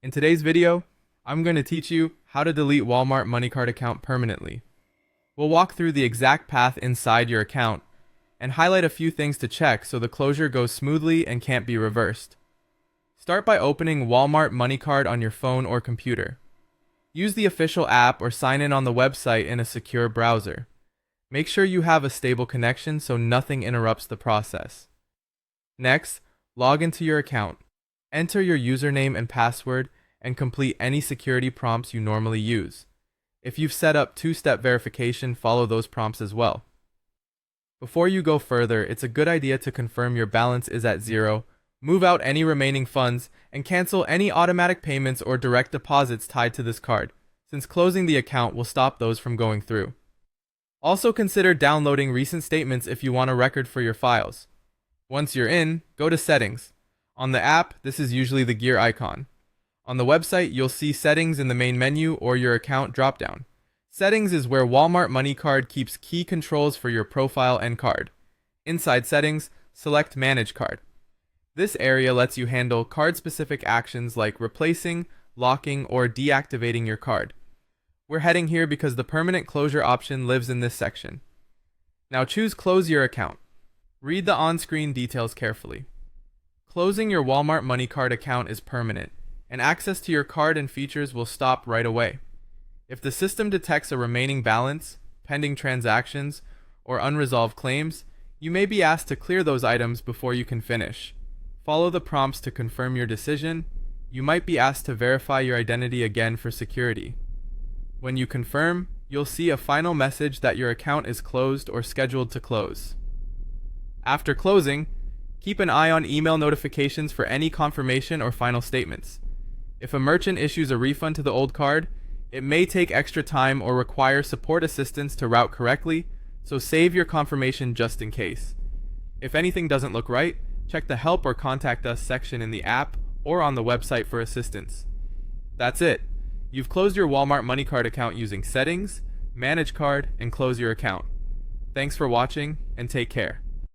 In today's video, I'm going to teach you how to delete Walmart MoneyCard account permanently. We'll walk through the exact path inside your account and highlight a few things to check so the closure goes smoothly and can't be reversed. Start by opening Walmart MoneyCard on your phone or computer. Use the official app or sign in on the website in a secure browser. Make sure you have a stable connection so nothing interrupts the process. Next, log into your account. Enter your username and password and complete any security prompts you normally use. If you've set up two-step verification, follow those prompts as well. Before you go further, it's a good idea to confirm your balance is at zero, move out any remaining funds, and cancel any automatic payments or direct deposits tied to this card, since closing the account will stop those from going through. Also consider downloading recent statements if you want a record for your files. Once you're in, go to Settings. On the app, this is usually the gear icon. On the website, you'll see Settings in the main menu or your account dropdown. Settings is where Walmart MoneyCard keeps key controls for your profile and card. Inside Settings, select Manage Card. This area lets you handle card-specific actions like replacing, locking, or deactivating your card. We're heading here because the permanent closure option lives in this section. Now choose Close Your Account. Read the on-screen details carefully. Closing your Walmart MoneyCard account is permanent, and access to your card and features will stop right away. If the system detects a remaining balance, pending transactions, or unresolved claims, you may be asked to clear those items before you can finish. Follow the prompts to confirm your decision. You might be asked to verify your identity again for security. When you confirm, you'll see a final message that your account is closed or scheduled to close. After closing, keep an eye on email notifications for any confirmation or final statements. If a merchant issues a refund to the old card, it may take extra time or require support assistance to route correctly, so save your confirmation just in case. If anything doesn't look right, check the Help or Contact Us section in the app or on the website for assistance. That's it. You've closed your Walmart MoneyCard account using Settings, Manage Card, and Close Your Account. Thanks for watching, and take care.